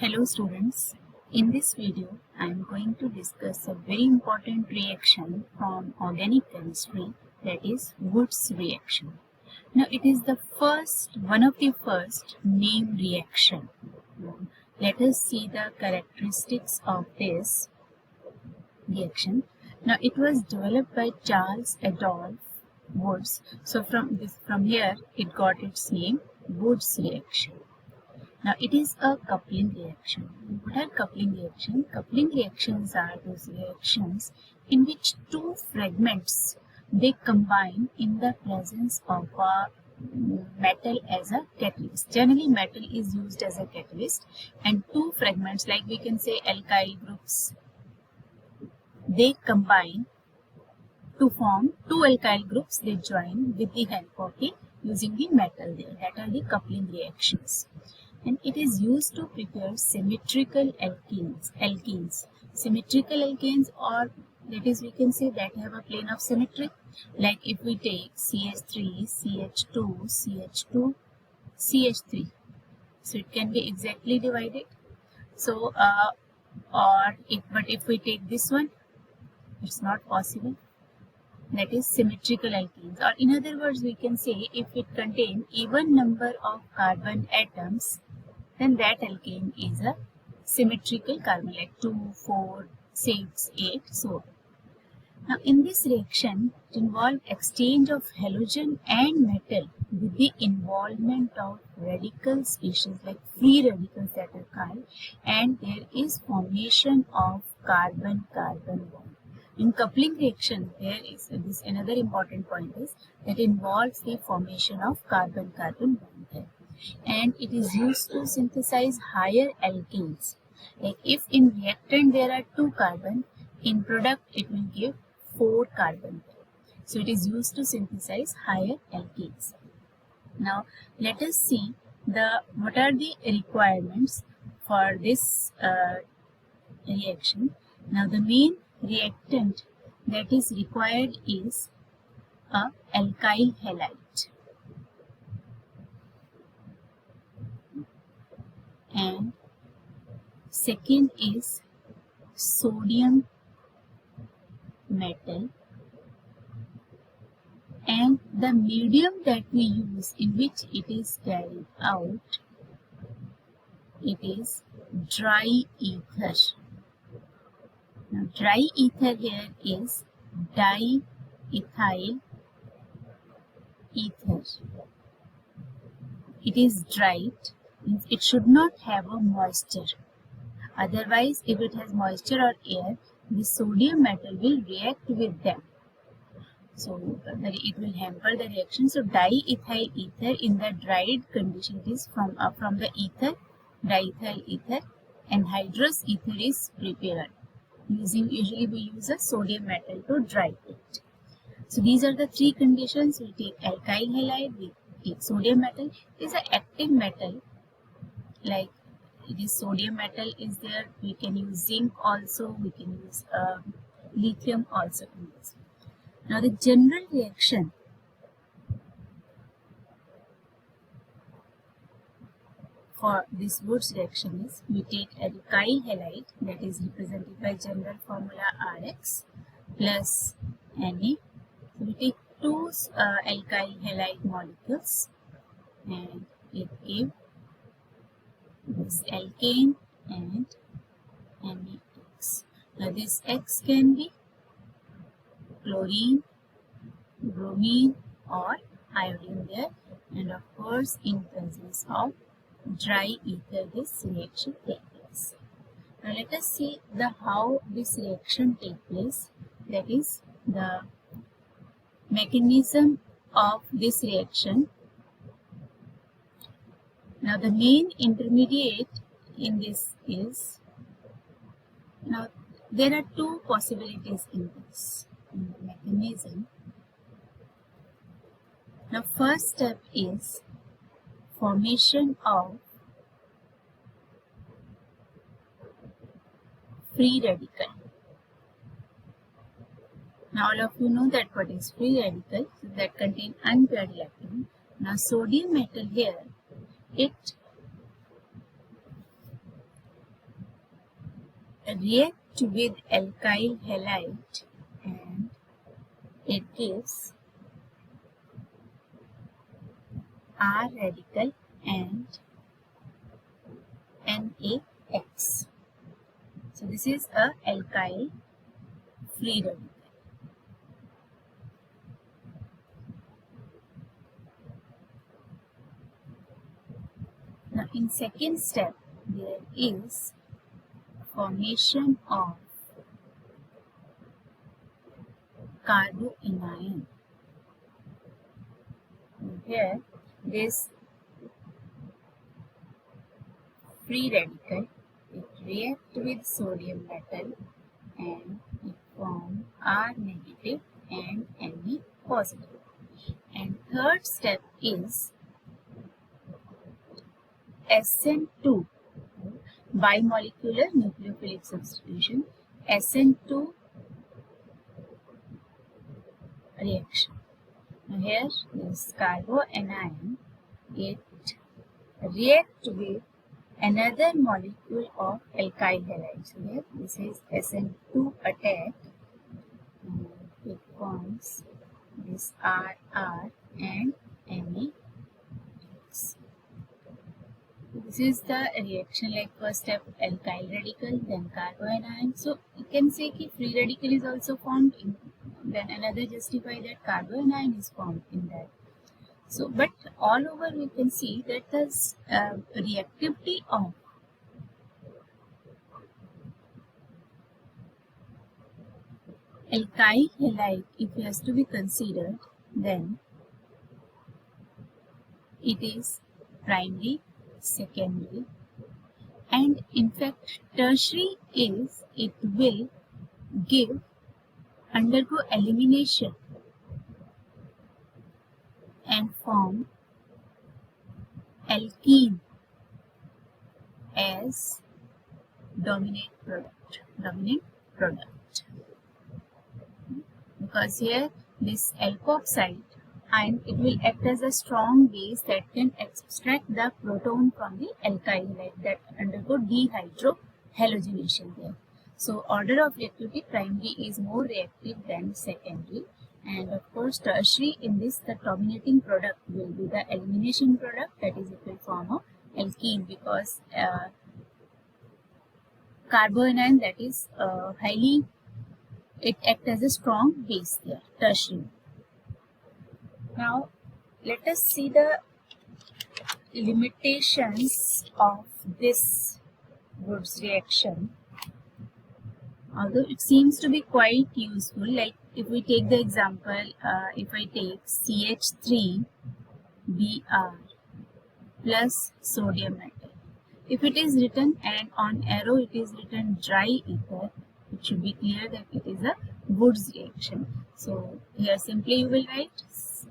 Hello students, in this video I am going to discuss a very important reaction from organic chemistry, that is Woods reaction. Now it is one of the first named reaction. Let us see the characteristics of this reaction. Now it was developed by Charles Adolphe Woods. So from here it got its name, Woods reaction. Now it is a coupling reaction. What are coupling reactions? Coupling reactions are those reactions in which two fragments they combine in the presence of a metal as a catalyst. Generally metal is used as a catalyst, and two fragments, like we can say alkyl groups, they combine to form two alkyl groups. They join with the help of using the metal there. That are the coupling reactions. And it is used to prepare symmetrical alkenes. Symmetrical alkenes, or that is we can say that have a plane of symmetry. Like if we take CH3, CH2, CH2, CH3. So it can be exactly divided. So but if we take this one, it's not possible. That is symmetrical alkenes. Or in other words, we can say if it contains even number of carbon atoms, then that alkane is a symmetrical carbon, like 2, 4, 6, 8, so on. Now in this reaction, it involves exchange of halogen and metal with the involvement of radical species, like free radicals that are called, and there is formation of carbon-carbon bond. In coupling reaction, there is this another important point is that involves the formation of carbon-carbon bond there. And it is used to synthesize higher alkenes. Like if in reactant there are 2 carbon, in product it will give 4 carbon. So it is used to synthesize higher alkenes. Now let us see what are the requirements for this reaction. Now the main reactant that is required is a alkyl halide. And second is sodium metal, and the medium that we use in which it is carried out, it is dry ether. Now dry ether here is diethyl ether. It is dried. It should not have a moisture. Otherwise, if it has moisture or air, the sodium metal will react with them. So it will hamper the reaction. So diethyl ether in the dried condition is from the ether, diethyl ether, and hydrous ether is prepared. Usually we use a sodium metal to dry it. So these are the three conditions. We take alkyl halide, we take sodium metal. It is an active metal. Like it is sodium metal is there, we can use zinc also, we can use lithium also in this. Now the general reaction for this Woods reaction is we take alkyl halide, that is represented by general formula Rx, plus Na. So we take 2 alkyl halide molecules and it gives this alkane and NaX. Now this X can be chlorine, bromine or iodine there, and of course in presence of dry ether this reaction takes place. Now let us see how this reaction takes place, that is the mechanism of this reaction. Now the main intermediate in this is, now there are 2 possibilities in this mechanism. Now first step is formation of free radical. Now all of you know that what is free radical, so that contain unpaired electron. Now sodium metal here, it react with alkyl halide and it gives R radical and NaX. So this is a alkyl free radical. Now in second step there is formation of carboanion. Here this free radical, it reacts with sodium metal and it forms R negative and Na positive. And third step is SN2, bimolecular nucleophilic substitution, SN2 reaction. Now here this carboanion, it reacts with another molecule of alkyl halide. So here this is SN2 attack. It forms this RR and NaX. This is the reaction, like first step alkyl radical, then carboanion. So you can say that free radical is also formed in, then another justify that carboanion is formed in that. So, but all over we can see that the reactivity of alkyl halide, if it has to be considered, then it is primary, secondary, and in fact tertiary is it will undergo elimination and form alkene as dominant product. Because here this alkoxide and it will act as a strong base that can extract the proton from the alkyl halide that undergo dehydrohalogenation there. So order of reactivity, primary is more reactive than secondary, and of course tertiary, in this the dominating product will be the elimination product, that is it will form a alkene because carboanion, that is highly, it acts as a strong base there, tertiary. Now let us see the limitations of this Wurtz reaction. Although it seems to be quite useful, like if we take the example, if I take CH3Br plus sodium metal. If it is written and on arrow it is written dry ether, it should be clear that it is a Wurtz reaction. So here simply you will write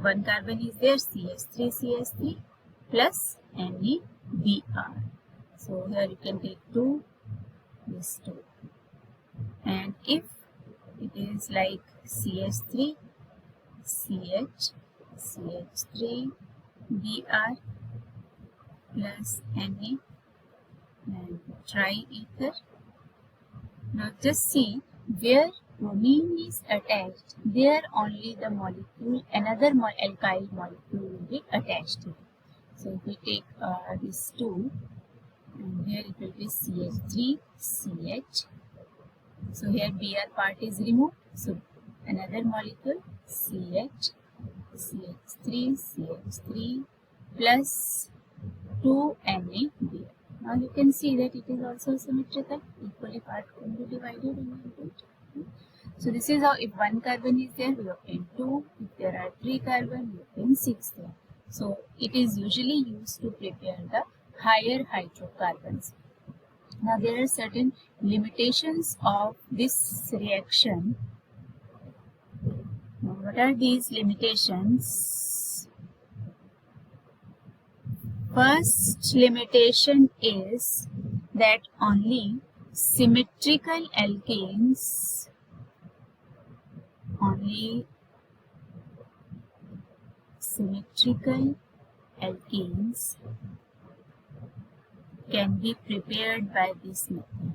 one carbon is there, CH3 plus NaBr. So here you can take 2, this 2. And if it is like CH3, CH3Br plus Na and triether. Now just see where bromine is attached, there only the molecule, another alkyl molecule will be attached to it. So if we take this 2 and here it will be CH3CH. So here Br part is removed. So another molecule CH3 plus 2 NaBr. Now you can see that it is also symmetrical, equally part can be divided into it. So this is how, if one carbon is there, we obtain 2. If there are 3 carbon, we obtain 6 there. So it is usually used to prepare the higher hydrocarbons. Now there are certain limitations of this reaction. Now what are these limitations? First limitation is that only symmetrical alkanes, can be prepared by this method.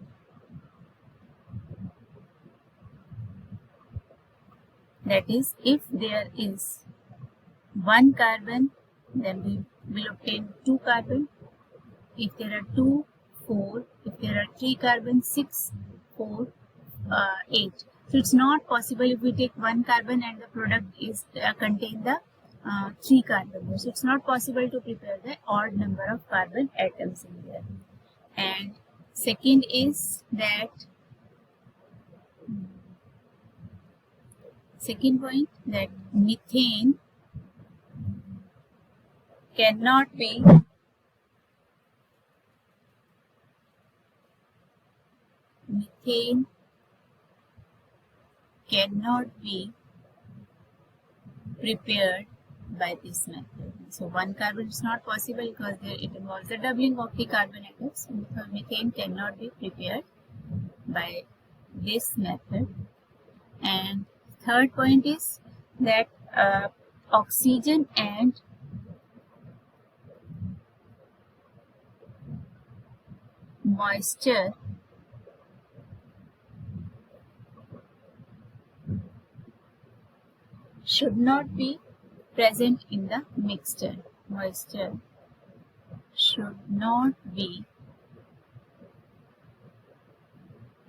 That is, if there is one carbon, then we will obtain 2 carbon. If there are 2, 4. If there are 3 carbon, 6, 4, 8. So it's not possible if we take 1 carbon and the product is contain the 3 carbon. So it's not possible to prepare the odd number of carbon atoms in there. And second is that second point, that methane cannot be prepared by this method. So 1 carbon is not possible because it involves the doubling of the carbon atoms. So methane cannot be prepared by this method. And third point is that oxygen and moisture should not be present in the mixture. Moisture should not be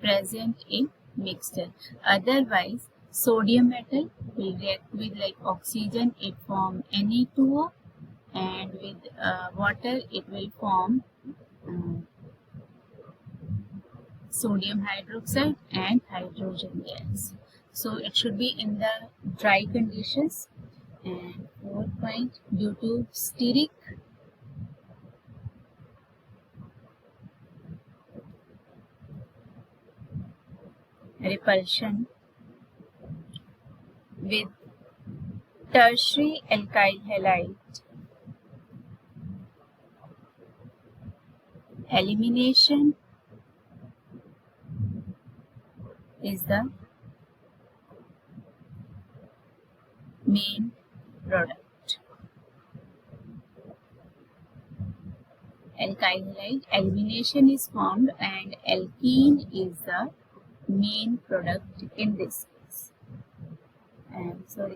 present in mixture. Otherwise, sodium metal will react with like oxygen, it form Na2O, and with water it will form sodium hydroxide and hydrogen gas. So it should be in the dry conditions. And fourth point, due to steric repulsion with tertiary alkyl halide, elimination is the main product. Alkyl halide elimination is formed and alkene is the main product in this case. And so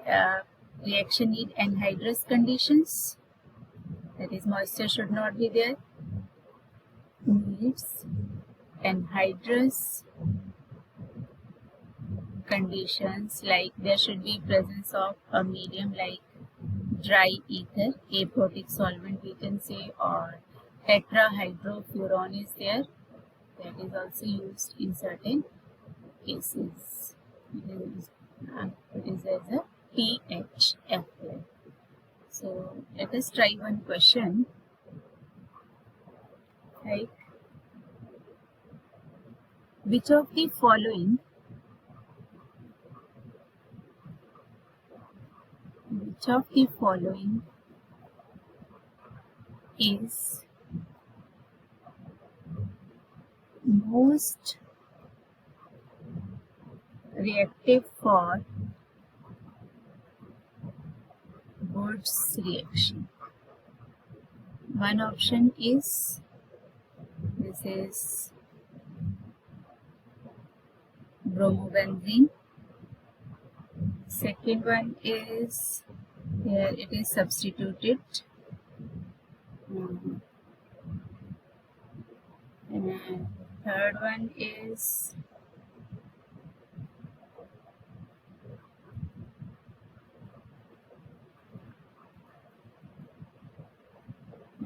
reaction need anhydrous conditions, that is moisture should not be there, needs anhydrous conditions, like there should be presence of a medium like dry ether, aprotic solvent we can say, or tetrahydrofuran is there, that is also used in certain cases. It is as a PHF. So let us try one question. Like, which of the following is most reactive for Wurtz reaction? One option is, this is bromobenzene. Second one is, here it is substituted. And third one is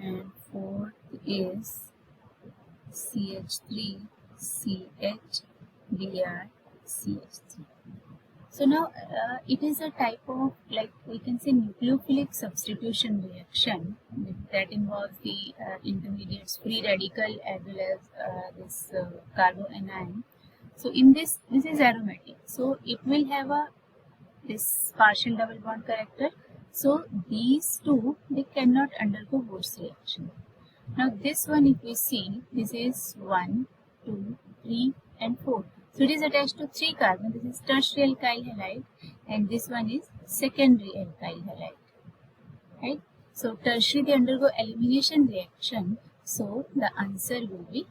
and fourth is CH3 CHBr CH3. So now it is a type of, like we can say, nucleophilic substitution reaction that involves the intermediates free radical as well as this carboanion. So in this is aromatic, so it will have this partial double bond character. So these two, they cannot undergo Wurtz reaction. Now this one, if we see, this is 1, 2, 3 and 4. So it is attached to 3 carbon. This is tertiary alkyl halide and this one is secondary alkyl halide. Right? So tertiary, they undergo elimination reaction. So the answer will be